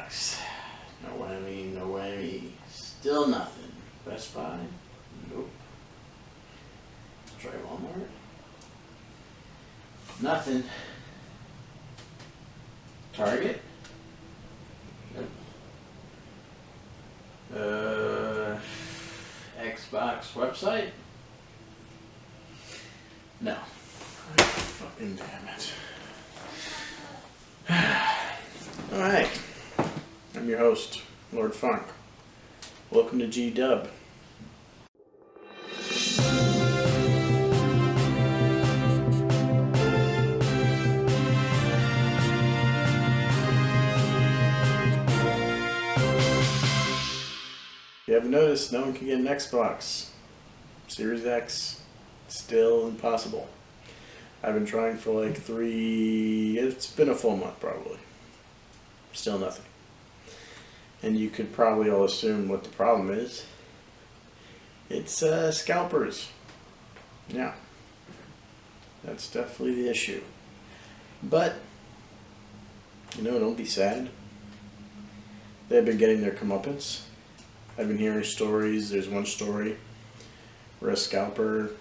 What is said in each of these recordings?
Xbox. No whammy, no whammy. Still nothing. Best Buy? Nope. Try Walmart? Nothing. Target? Nope. Xbox website? No. Fucking damn it. Alright. I'm your host, Lord Funk. Welcome to G-Dub. If you haven't noticed, no one can get an Xbox. Series X, still impossible. I've been trying for like it's been a full month probably. Still nothing. And you could probably all assume what the problem is. It's scalpers. Yeah. That's definitely the issue. But, don't be sad. They've been getting their comeuppance. I've been hearing stories. There's one story where a scalper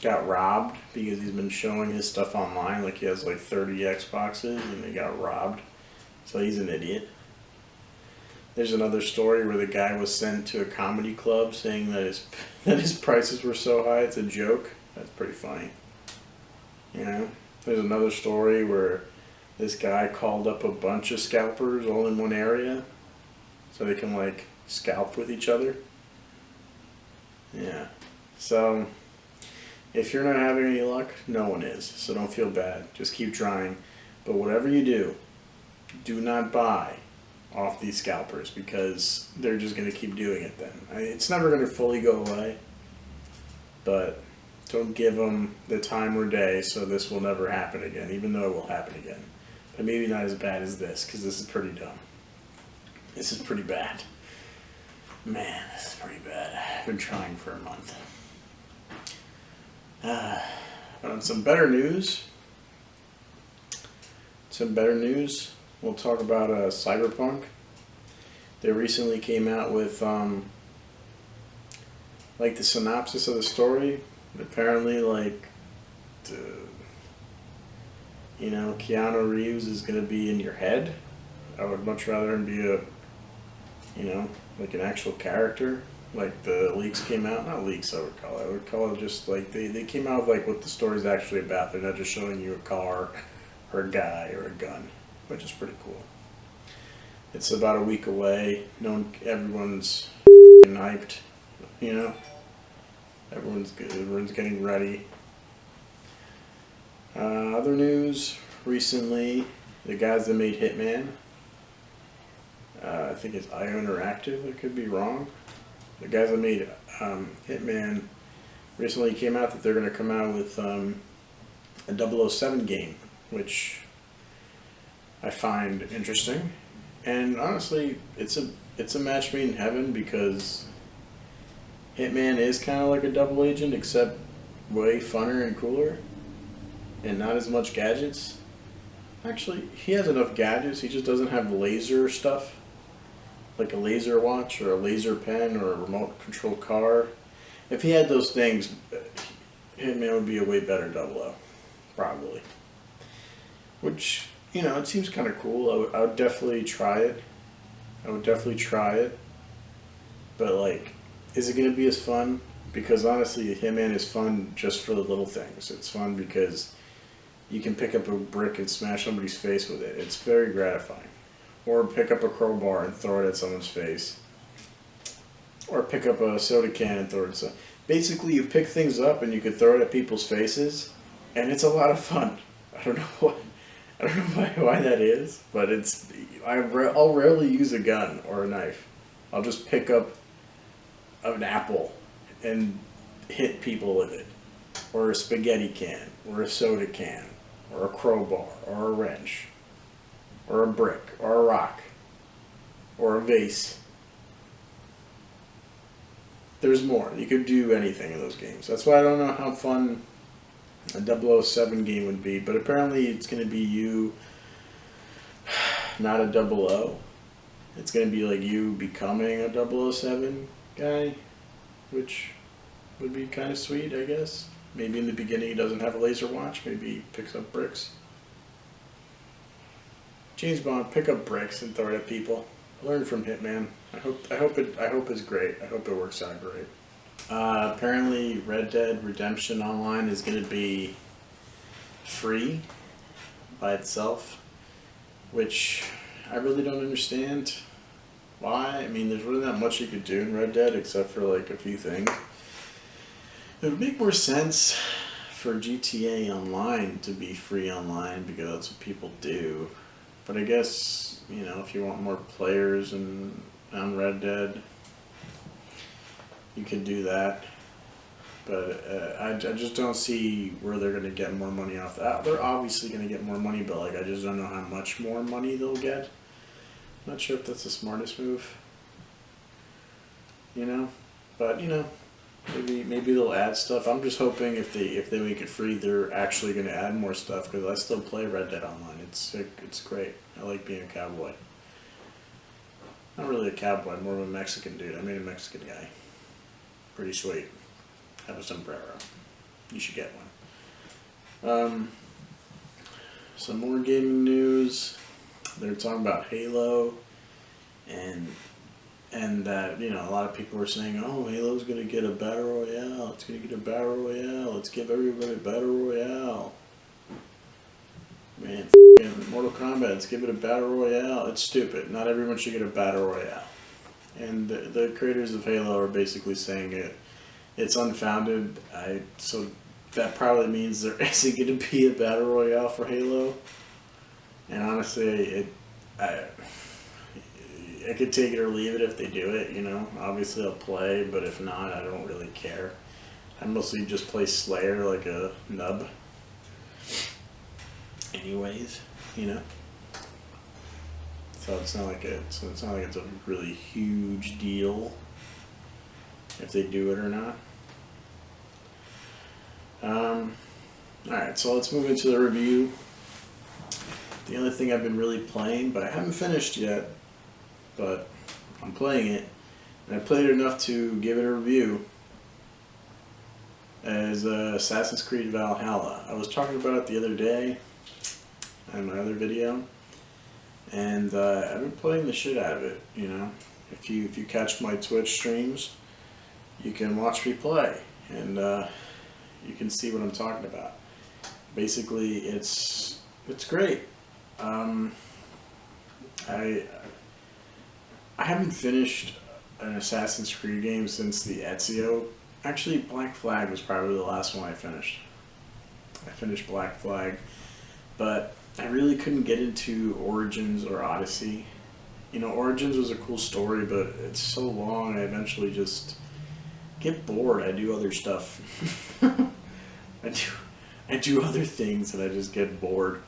got robbed because he's been showing his stuff online. Like he has like 30 Xboxes and they got robbed. So he's an idiot. There's another story where the guy was sent to a comedy club saying that his prices were so high it's a joke. That's pretty funny. There's another story where this guy called up a bunch of scalpers all in one area so they can like scalp with each other. Yeah. So if you're not having any luck, no one is. So don't feel bad. Just keep trying. But whatever you do not buy off these scalpers because they're just going to keep doing it then. It's never going to fully go away, but don't give them the time or day so this will never happen again, even though it will happen again. But maybe not as bad as this because this is pretty dumb. This is pretty bad. Man, this is pretty bad. I've been trying for a month. But on some better news, we'll talk about Cyberpunk. They recently came out with like the synopsis of the story. Apparently, Keanu Reeves is going to be in your head. I would much rather him be like an actual character. Like the leaks came out, not leaks I would call it just like they came out with like what the story's actually about. They're not just showing you a car or a guy or a gun, which is pretty cool. It's about a week away. Everyone's hyped, Everyone's good. Everyone's getting ready. Other news recently, the guys that made Hitman, I think it's IO Interactive, I could be wrong. The guys that made Hitman recently came out that they're going to come out with a 007 game, which I find interesting. And honestly, it's a match made in heaven because Hitman is kind of like a double agent, except way funner and cooler, and not as much gadgets. Actually, he has enough gadgets, he just doesn't have laser stuff, like a laser watch or a laser pen or a remote control car. If he had those things, Hitman would be a way better 00, probably. Which, it seems kind of cool. I would definitely try it. But, is it going to be as fun? Because, honestly, Hitman is fun just for the little things. It's fun because you can pick up a brick and smash somebody's face with it. It's very gratifying. Or pick up a crowbar and throw it at someone's face. Or pick up a soda can and throw it at someone. Basically, you pick things up and you can throw it at people's faces. And it's a lot of fun. I don't know why that is, but I'll rarely use a gun or a knife. I'll just pick up an apple and hit people with it, or a spaghetti can, or a soda can, or a crowbar, or a wrench, or a brick, or a rock, or a vase. There's more. You could do anything in those games. That's why I don't know how fun a 007 game would be, but apparently it's going to be you, not a 00. It's gonna be like you becoming a 007 guy, which would be kind of sweet, I guess. Maybe in the beginning he doesn't have a laser watch. Maybe he picks up bricks. James Bond, pick up bricks and throw it at people. Learn from Hitman. I hope it's great. I hope it works out great. Apparently, Red Dead Redemption Online is going to be free by itself, which I really don't understand why. I mean, there's really not much you could do in Red Dead except for like a few things. It would make more sense for GTA Online to be free online because that's what people do. But I guess, you know, if you want more players on Red Dead, you can do that. But I just don't see where they're going to get more money off that. They're obviously going to get more money, but like I just don't know how much more money they'll get. I'm not sure if that's the smartest move. You know? But, you know, maybe they'll add stuff. I'm just hoping if they make it free, they're actually going to add more stuff because I still play Red Dead Online. It's great. I like being a cowboy. Not really a cowboy, more of a Mexican dude. I made a Mexican guy. Pretty sweet. Have a sombrero. You should get one. Some more gaming news. They're talking about Halo, and that, you know, a lot of people were saying, oh, Halo's gonna get a battle royale. It's gonna get a battle royale. Let's give everybody a battle royale. Man, Mortal Kombat, let's give it a battle royale. It's stupid. Not everyone should get a battle royale. And the creators of Halo are basically saying it's unfounded. So that probably means there isn't going to be a battle royale for Halo. And honestly, I could take it or leave it if they do it. You know, obviously I'll play, but if not, I don't really care. I mostly just play Slayer like a nub. Anyways, you know. So it's not like it's a really huge deal if they do it or not. Alright, so let's move into the review. The other thing I've been really playing, but I haven't finished yet, but I'm playing it, and I played it enough to give it a review, is Assassin's Creed Valhalla. I was talking about it the other day in my other video, and I've been playing the shit out of it. You know, if you catch my Twitch streams, you can watch me play, and you can see what I'm talking about. Basically, it's great. I haven't finished an Assassin's Creed game since the Ezio. Actually, Black Flag was probably the last one I finished. I finished Black Flag, but I really couldn't get into Origins or Odyssey. You know, Origins was a cool story, but it's so long, I eventually just get bored. I do other stuff. I do other things, and I just get bored.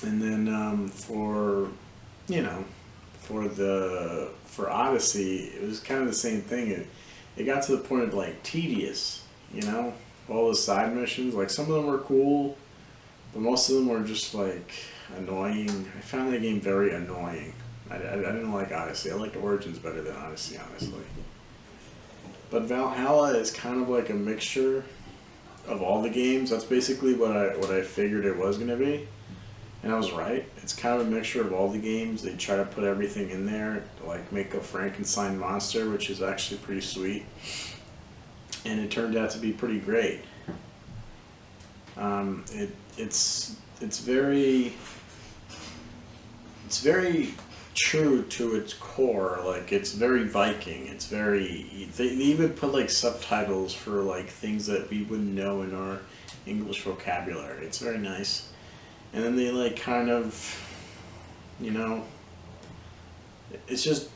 And then for Odyssey, it was kind of the same thing. It got to the point of like tedious. You know, all the side missions. Like some of them were cool, but most of them were just like annoying. I found that game very annoying. I didn't like Odyssey. I liked Origins better than Odyssey, honestly. But Valhalla is kind of like a mixture of all the games. That's basically what I figured it was going to be. And I was right. It's kind of a mixture of all the games. They try to put everything in there, like make a Frankenstein monster, which is actually pretty sweet. And it turned out to be pretty great. It's very true to its core. Like, it's very Viking. It's very, they even put like subtitles for like things that we wouldn't know in our English vocabulary. It's very nice. And then they like kind of, you know, it's just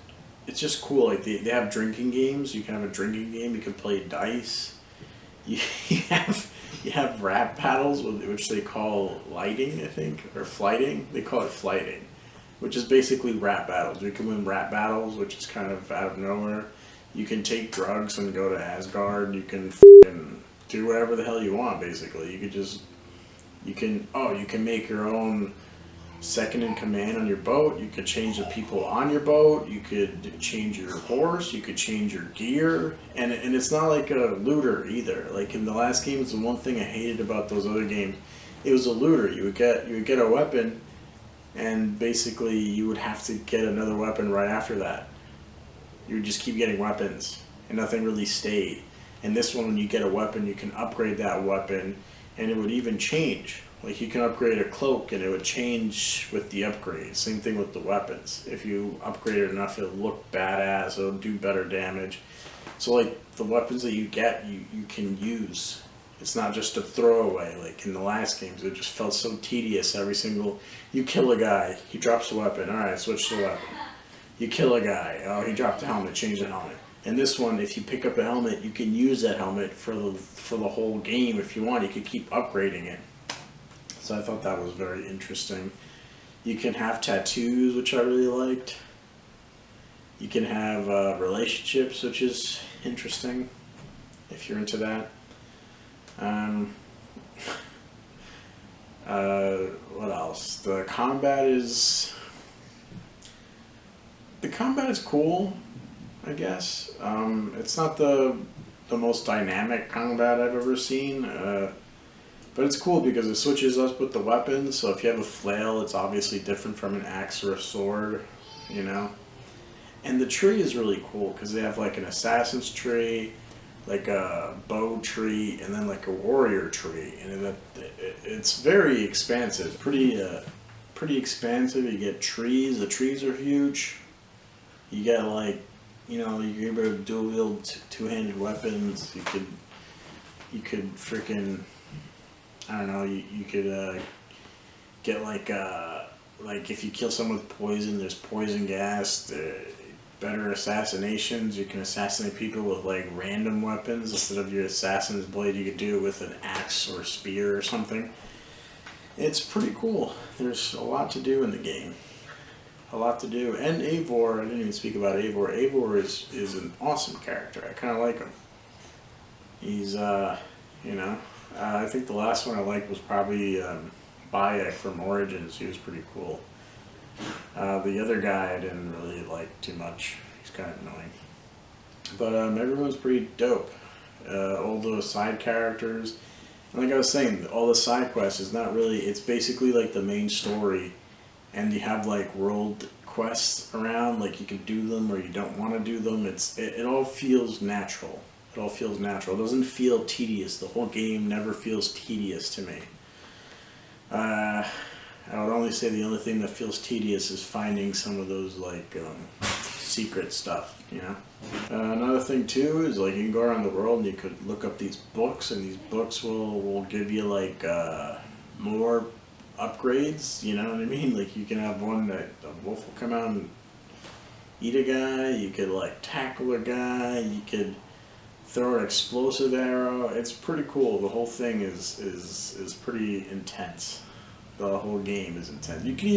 cool. Like they have drinking games. You can have a drinking game. You can play dice. You have rap battles, which they call lighting, I think, or flighting. They call it flighting, which is basically rap battles. You can win rap battles, which is kind of out of nowhere. You can take drugs and go to Asgard. You can do whatever the hell you want. Basically, you can make your own second in command on your boat. You could change the people on your boat. You could change your horse. You could change your gear. And it's not like a looter either. Like in the last game, it's the one thing I hated about those other games. It was a looter. You would get a weapon, and basically you would have to get another weapon right after that. You would just keep getting weapons, and nothing really stayed. And this one, when you get a weapon, you can upgrade that weapon, and it would even change. Like you can upgrade a cloak, and it would change with the upgrade. Same thing with the weapons. If you upgrade it enough, it'll look badass. It'll do better damage. So like the weapons that you get, you can use. It's not just a throwaway like in the last games. It just felt so tedious. Every single, you kill a guy, he drops a weapon. All right, switch the weapon. You kill a guy, oh, he dropped the helmet, change the helmet. And this one, if you pick up a helmet, you can use that helmet for the whole game if you want. You could keep upgrading it. So I thought that was very interesting. You can have tattoos, which I really liked. You can have relationships, which is interesting if you're into that. What else? The combat is cool, I guess. It's not the most dynamic combat I've ever seen, but it's cool because it switches up with the weapons. So if you have a flail, it's obviously different from an axe or a sword, you know. And the tree is really cool because they have like an assassin's tree, like a bow tree, and then like a warrior tree, and it's very expansive, pretty expansive. You get trees. The trees are huge. You get like, you know, you're able to dual wield two-handed weapons. You could freaking, I don't know. You could get like if you kill someone with poison, there's poison gas. Better assassinations. You can assassinate people with like random weapons instead of your assassin's blade. You could do it with an axe or a spear or something. It's pretty cool. There's a lot to do in the game. A lot to do. And Eivor, I didn't even speak about Eivor. Eivor is an awesome character. I kind of like him. He's, you know, I think the last one I liked was probably Bayek from Origins. He was pretty cool. The other guy I didn't really like too much. He's kind of annoying. But everyone's pretty dope. All the side characters. And like I was saying, all the side quests is not really, it's basically like the main story. And you have like world quests around, like you can do them or you don't want to do them. It all feels natural. It all feels natural. It doesn't feel tedious. The whole game never feels tedious to me. I would only say the only thing that feels tedious is finding some of those like secret stuff, you know. Another thing too is like you can go around the world and you could look up these books, and these books will give you like more upgrades, you know what I mean? Like you can have one that a wolf will come out and eat a guy. You could like tackle a guy. You could throw an explosive arrow. It's pretty cool. The whole thing is pretty intense. The whole game is intense. You can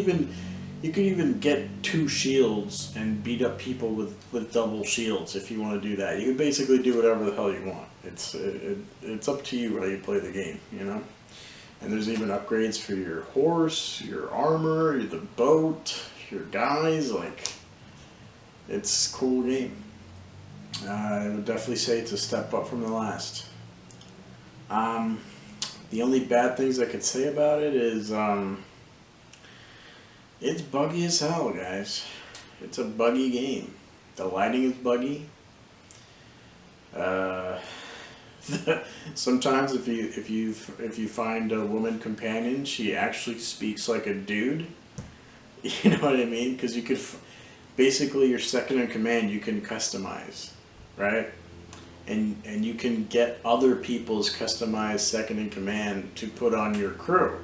even get 2 shields and beat up people with double shields if you want to do that. You can basically do whatever the hell you want. It's up to you how you play the game, you know. And there's even upgrades for your horse, your armor, the boat, your guys. Like, it's a cool game. I would definitely say it's a step up from the last. The only bad things I could say about it is it's buggy as hell, guys. It's a buggy game. The lighting is buggy. Sometimes if you find a woman companion, she actually speaks like a dude. You know what I mean? Because you could basically your second in command you can customize, right? And you can get other people's customized second in command to put on your crew.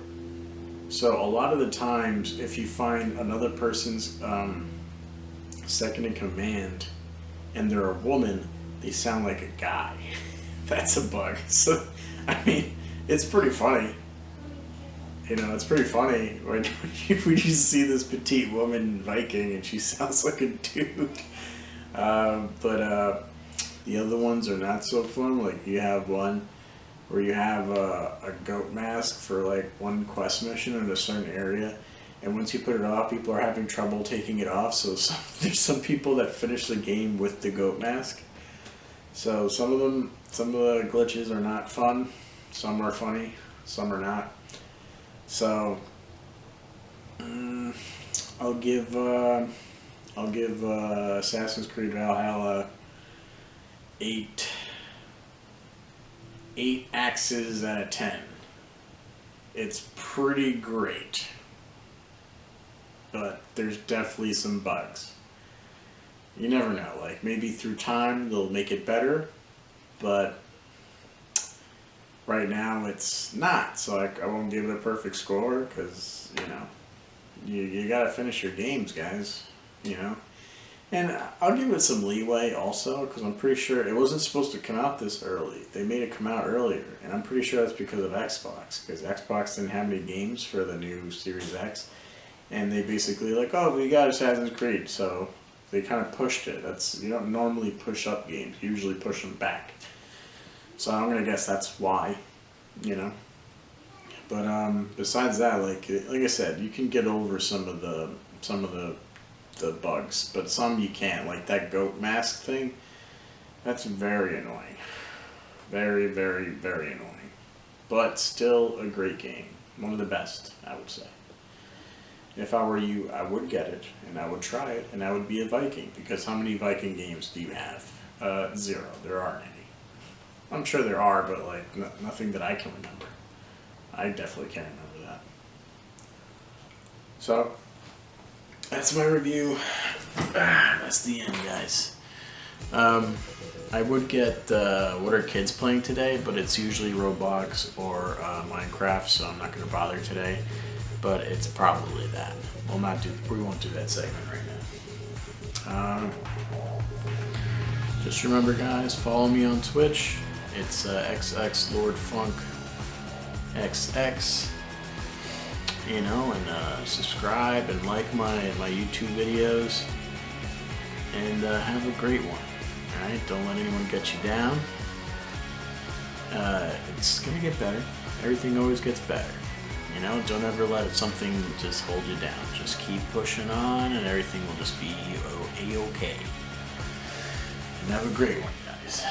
So a lot of the times, if you find another person's second in command and they're a woman, they sound like a guy. That's a bug. So, I mean, it's pretty funny. You know, it's pretty funny when you see this petite woman Viking and she sounds like a dude. But the other ones are not so fun. Like you have one where you have a goat mask for like one quest mission in a certain area, And once you put it off, people are having trouble taking it off. So there's some people that finish the game with the goat mask. So some of the glitches are not fun. Some are funny. Some are not. So I'll give Assassin's Creed Valhalla 8 axes out of 10. It's pretty great, but there's definitely some bugs. You never know. Like, maybe through time they'll make it better, but right now it's not. So I won't give it a perfect score because, you know, you gotta finish your games, guys. You know, and I'll give it some leeway also because I'm pretty sure it wasn't supposed to come out this early. They made it come out earlier, and I'm pretty sure that's because of Xbox, because Xbox didn't have any games for the new Series X, and they basically like, oh, we got Assassin's Creed, so they kind of pushed it. That's, you don't normally push up games; you usually push them back. So I'm gonna guess that's why, you know. But besides that, like I said, you can get over some of the bugs, but some you can't. Like that goat mask thing, that's very annoying. Very, very, very annoying. But still a great game. One of the best, I would say. If I were you, I would get it, and I would try it, and I would be a Viking, because how many Viking games do you have? 0. There aren't any. I'm sure there are, but like nothing that I can remember. I definitely can't remember that. So, that's my review. That's the end, guys. I would get what are kids playing today, but it's usually Roblox or Minecraft, so I'm not going to bother today. But it's probably that. We won't do that segment right now. Just remember, guys, follow me on Twitch. It's XX Lord Funk XX. You know, and subscribe and like my YouTube videos, and have a great one. All right, don't let anyone get you down. It's gonna get better. Everything always gets better. You know, don't ever let something just hold you down. Just keep pushing on, and everything will just be a-okay. And have a great one, guys.